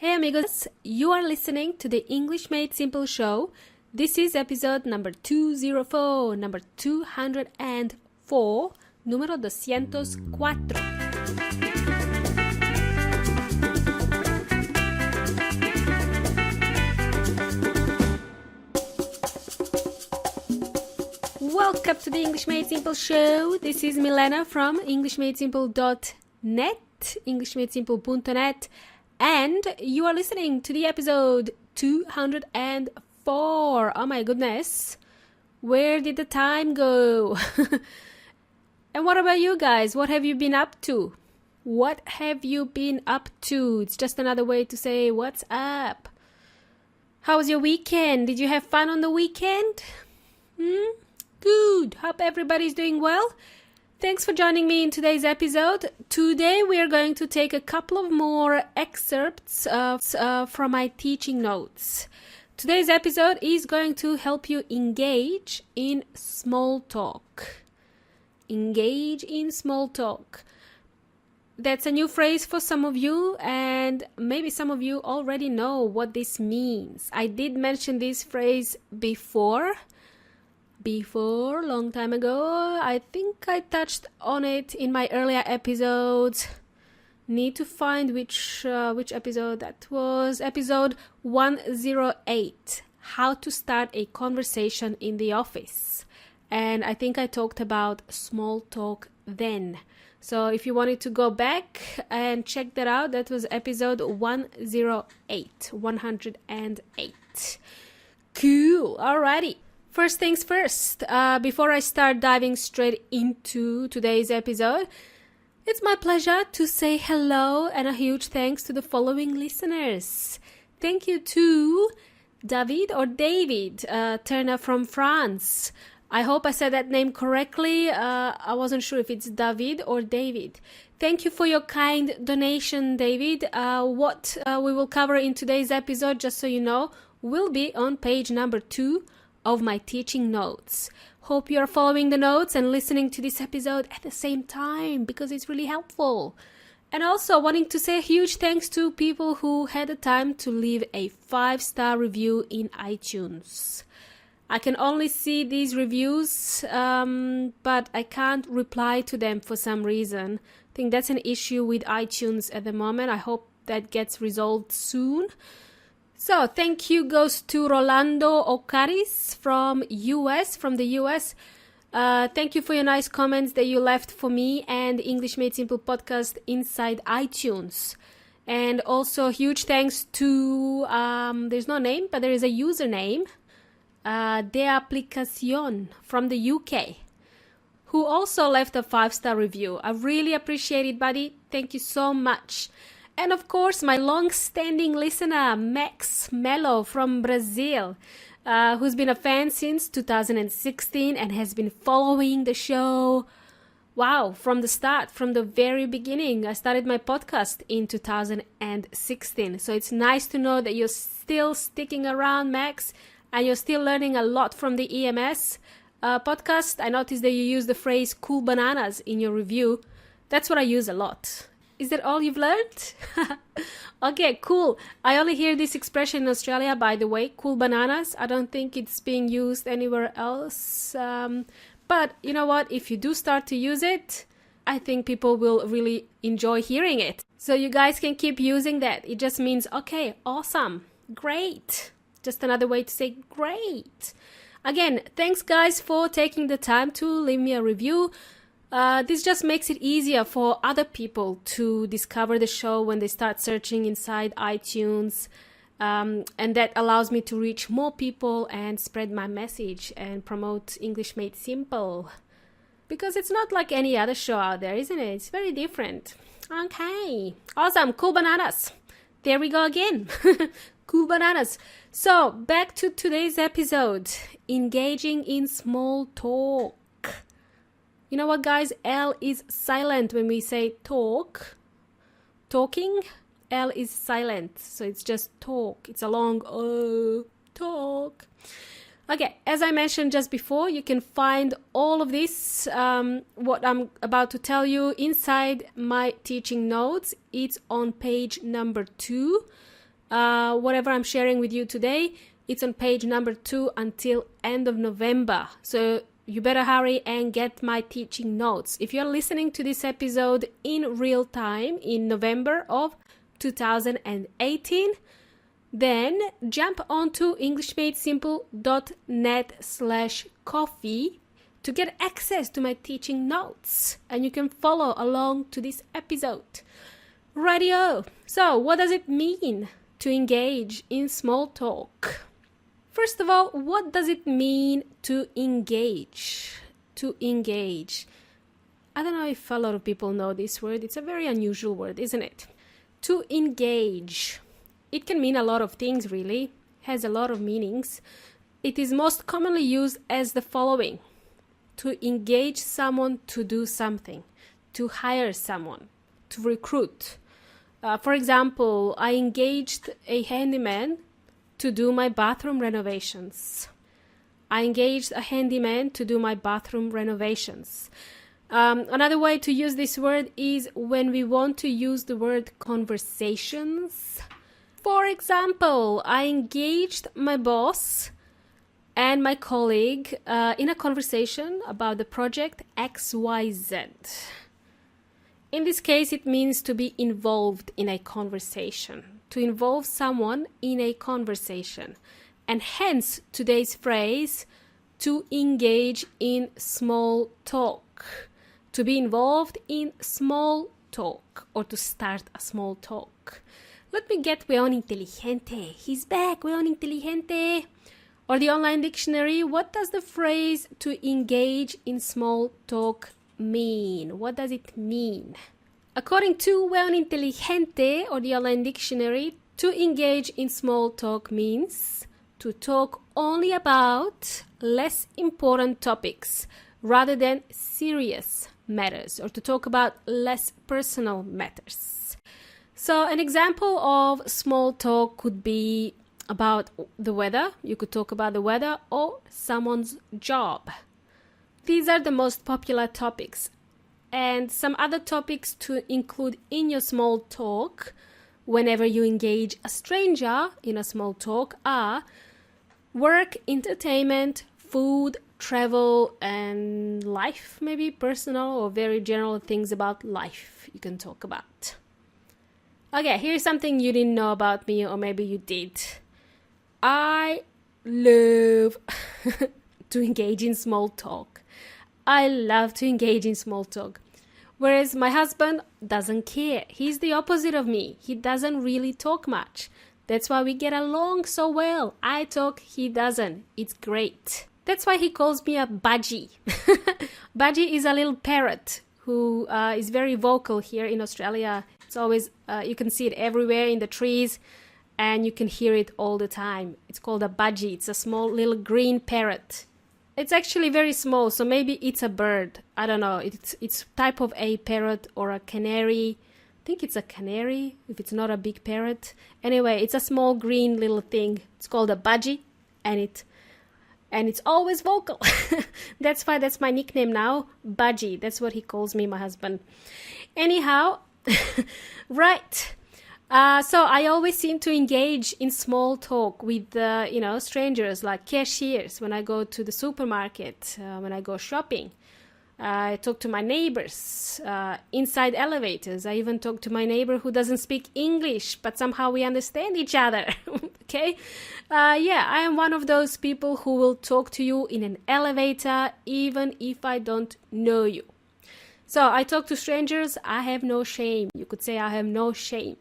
Hey amigos, you are listening to the English Made Simple show. This is episode number 204, number 204, número 204. Welcome to the English Made Simple show. This is Milena from EnglishMadeSimple.net, EnglishMadeSimple.net. And you are listening to the episode 204. Oh my goodness. Where did the time go? And what about you guys? What have you been up to? What have you been up to? It's just another way to say what's up. How was your weekend? Did you have fun on the weekend? Good. Hope everybody's doing well. Thanks for joining me in today's episode. Today we are going to take a couple of more excerpts from my teaching notes. Today's episode is going to help you engage in small talk. Engage in small talk. That's a new phrase for some of you, and maybe some of you already know what this means. I did mention this phrase before, long time ago. I think I touched on it in my earlier episodes. Need to find which episode that was. Episode 108, how to start a conversation in the office. And I think I talked about small talk then. So if you wanted to go back and check that out, that was episode 108. Cool. Alrighty. First things first, before I start diving straight into today's episode, it's my pleasure to say hello and a huge thanks to the following listeners. Thank you to David Turner from France. I hope I said that name correctly. I wasn't sure if it's David or David. Thank you for your kind donation, David. What we will cover in today's episode, just so you know, will be on page number 2 of my teaching notes. Hope you are following the notes and listening to this episode at the same time, because it's really helpful. And also wanting to say a huge thanks to people who had the time to leave a 5-star review in iTunes. I can only see these reviews, but I can't reply to them for some reason. I think that's an issue with iTunes at the moment. I hope that gets resolved soon. So, thank you goes to Rolando Ocaris from the US. Thank you for your nice comments that you left for me and English Made Simple podcast inside iTunes. And also, huge thanks to, there's no name, but there is a username, De Application from the UK, who also left a 5-star review. I really appreciate it, buddy. Thank you so much. And of course, my long-standing listener, Max Mello from Brazil, who's been a fan since 2016 and has been following the show. Wow, from the start, from the very beginning. I started my podcast in 2016. So it's nice to know that you're still sticking around, Max, and you're still learning a lot from the EMS podcast. I noticed that you use the phrase cool bananas in your review. That's what I use a lot. Is that all you've learned? Okay, cool. I only hear this expression in Australia, by the way, cool bananas. I don't think it's being used anywhere else. But you know what? If you do start to use it, I think people will really enjoy hearing it. So you guys can keep using that. It just means, okay, awesome, great. Just another way to say great. Again, thanks guys for taking the time to leave me a review. This just makes it easier for other people to discover the show when they start searching inside iTunes. And that allows me to reach more people and spread my message and promote English Made Simple. Because it's not like any other show out there, isn't it? It's very different. Okay. Awesome. Cool bananas. There we go again. Cool bananas. So, back to today's episode. Engaging in small talk. You know what, guys? L is silent when we say talk. Talking, L is silent. So it's just talk. It's a long talk. Okay, as I mentioned just before, you can find all of this, what I'm about to tell you, inside my teaching notes. It's on page number 2. Whatever I'm sharing with you today, it's on page number 2 until end of November. So you better hurry and get my teaching notes. If you're listening to this episode in real time in November of 2018, then jump onto englishmadesimple.net/coffee to get access to my teaching notes, and you can follow along to this episode. Radio. So, what does it mean to engage in small talk? First of all, what does it mean to engage? To engage. I don't know if a lot of people know this word. It's a very unusual word, isn't it? To engage. It can mean a lot of things, really. Has a lot of meanings. It is most commonly used as the following: to engage someone to do something, to hire someone, to recruit. For example, I engaged a handyman to do my bathroom renovations. I engaged a handyman to do my bathroom renovations. Another way to use this word is when we want to use the word conversations. For example, I engaged my boss and my colleague in a conversation about the project XYZ. In this case, it means to be involved in a conversation, to involve someone in a conversation, and hence today's phrase, to engage in small talk, to be involved in small talk, or to start a small talk. Let me get Weon Inteligente. He's back, Weon Inteligente. Or the online dictionary, what does the phrase to engage in small talk mean? What does it mean? According to Weon Inteligente or the online dictionary, to engage in small talk means to talk only about less important topics rather than serious matters, or to talk about less personal matters. So an example of small talk could be about the weather. You could talk about the weather or someone's job. These are the most popular topics. And some other topics to include in your small talk whenever you engage a stranger in a small talk are work, entertainment, food, travel, and life, maybe personal or very general things about life you can talk about. Okay, here's something you didn't know about me, or maybe you did. I love to engage in small talk. I love to engage in small talk. Whereas my husband doesn't care. He's the opposite of me. He doesn't really talk much. That's why we get along so well. I talk, he doesn't. It's great. That's why he calls me a budgie. Budgie is a little parrot who is very vocal here in Australia. It's always, you can see it everywhere in the trees, and you can hear it all the time. It's called a budgie. It's a small little green parrot. It's actually very small, so maybe it's a bird. I don't know. It's type of a parrot or a canary. I think it's a canary if it's not a big parrot. Anyway, it's a small green little thing. It's called a budgie, and it's always vocal. That's why that's my nickname now, Budgie. That's what he calls me, my husband. Anyhow, right. So I always seem to engage in small talk with, strangers like cashiers when I go to the supermarket, when I go shopping. I talk to my neighbors inside elevators. I even talk to my neighbor who doesn't speak English, but somehow we understand each other. Okay? I am one of those people who will talk to you in an elevator even if I don't know you. So I talk to strangers. I have no shame. You could say I have no shame.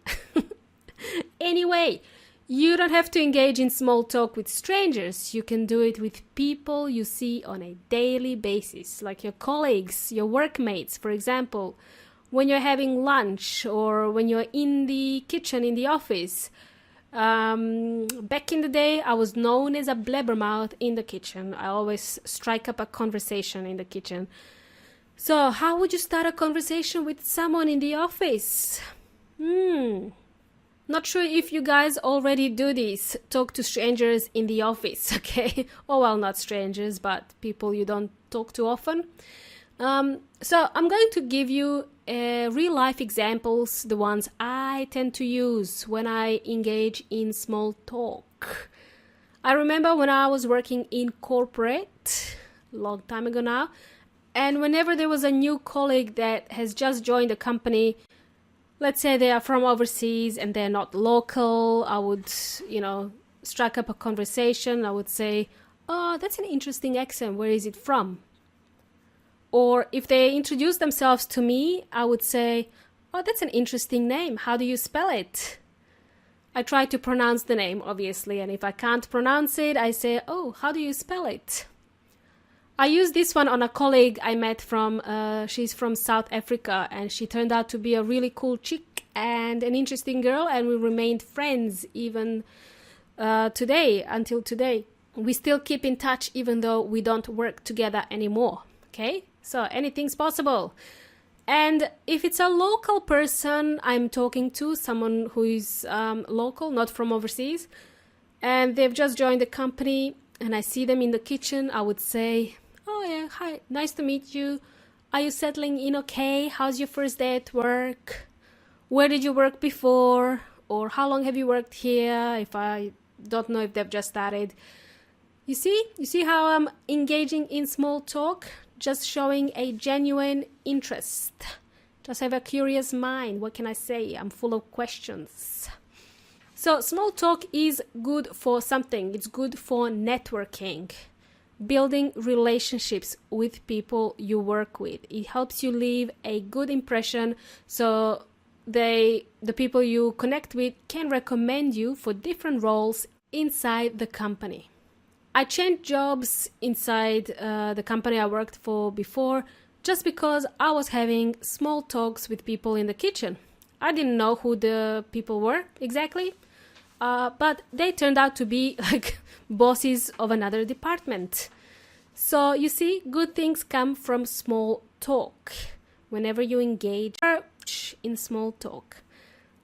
Anyway, you don't have to engage in small talk with strangers. You can do it with people you see on a daily basis, like your colleagues, your workmates, for example, when you're having lunch or when you're in the kitchen in the office. Back in the day, I was known as a blabbermouth in the kitchen. I always strike up a conversation in the kitchen. So how would you start a conversation with someone in the office? Not sure if you guys already do this. Talk to strangers in the office, okay? Oh, well, not strangers, but people you don't talk to often. So I'm going to give you real life examples, the ones I tend to use when I engage in small talk. I remember when I was working in corporate, a long time ago now, and whenever there was a new colleague that has just joined the company, let's say they are from overseas and they're not local, I would, strike up a conversation. I would say, "Oh, that's an interesting accent. Where is it from?" Or if they introduce themselves to me, I would say, "Oh, that's an interesting name. How do you spell it?" I try to pronounce the name, obviously, and if I can't pronounce it, I say, "Oh, how do you spell it?" I used this one on a colleague I met she's from South Africa, and she turned out to be a really cool chick and an interesting girl, and we remained friends even until today. We still keep in touch even though we don't work together anymore, okay? So anything's possible. And if it's a local person I'm talking to, someone who is local, not from overseas, and they've just joined the company, and I see them in the kitchen, I would say, "Oh yeah, hi, nice to meet you. Are you settling in okay? How's your first day at work? Where did you work before? Or how long have you worked here?" If I don't know if they've just started. You see how I'm engaging in small talk? Just showing a genuine interest. Just have a curious mind. What can I say? I'm full of questions. So small talk is good for something. It's good for networking, building relationships with people you work with. It helps you leave a good impression, so the people you connect with can recommend you for different roles inside the company. I changed jobs inside the company I worked for before just because I was having small talks with people in the kitchen. I didn't know who the people were exactly, but they turned out to be like bosses of another department. So you see, good things come from small talk whenever you engage in small talk.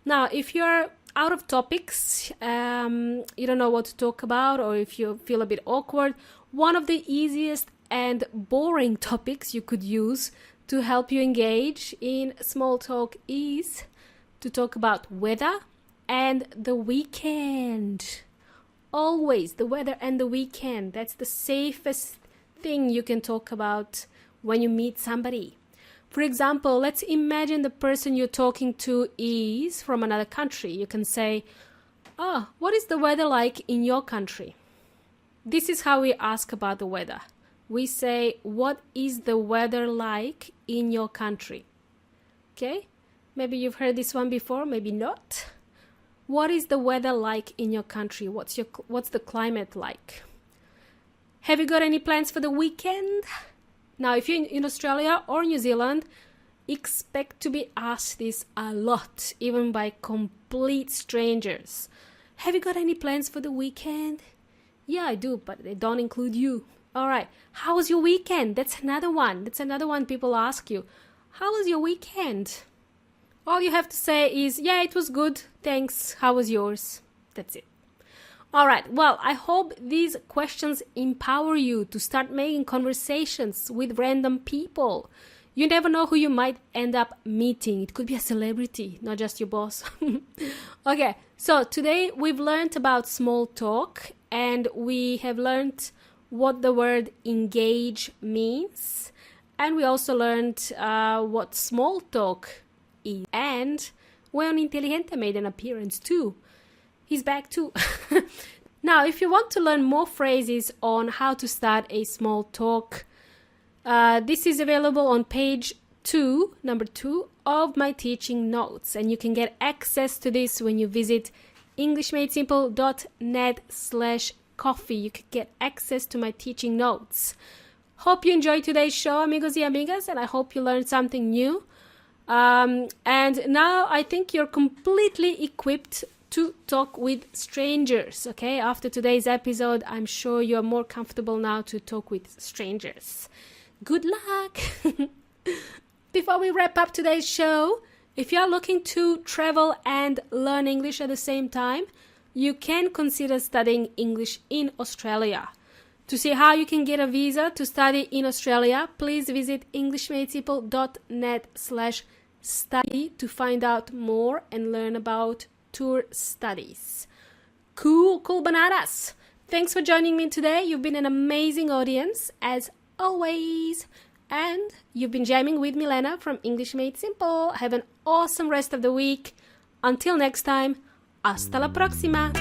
Now, if you're out of topics, you don't know what to talk about, or if you feel a bit awkward, one of the easiest and boring topics you could use to help you engage in small talk is to talk about weather and the weekend. Always the weather and the weekend. That's the safest thing you can talk about when you meet somebody. For example, let's imagine the person you're talking to is from another country. You can say, "Oh, what is the weather like in your country?" This is how we ask about the weather. We say, "What is the weather like in your country?" Okay? Maybe you've heard this one before, maybe not. What is the weather like in your country? What's the climate like? Have you got any plans for the weekend? Now, if you're in Australia or New Zealand, expect to be asked this a lot, even by complete strangers. "Have you got any plans for the weekend?" "Yeah, I do, but they don't include you." All right. "How was your weekend?" That's another one. People ask you. "How was your weekend?" All you have to say is, "Yeah, it was good. Thanks. How was yours?" That's it. All right, well, I hope these questions empower you to start making conversations with random people. You never know who you might end up meeting. It could be a celebrity, not just your boss. Okay, so today we've learned about small talk, and we have learned what the word engage means, and we also learned what small talk is. And Weon Inteligente made an appearance too. He's back too. Now, if you want to learn more phrases on how to start a small talk, this is available on page 2, number 2 of my teaching notes. And you can get access to this when you visit englishmadesimple.net/coffee. You can get access to my teaching notes. Hope you enjoyed today's show, amigos y amigas, and I hope you learned something new. And now I think you're completely equipped to talk with strangers, okay? After today's episode, I'm sure you're more comfortable now to talk with strangers. Good luck! Before we wrap up today's show, if you're looking to travel and learn English at the same time, you can consider studying English in Australia. To see how you can get a visa to study in Australia, please visit englishmadesimple.net/study to find out more and learn about tour studies. Cool bananas! Thanks for joining me today. You've been an amazing audience, as always. And you've been jamming with Milena from English Made Simple. Have an awesome rest of the week. Until next time, hasta la próxima!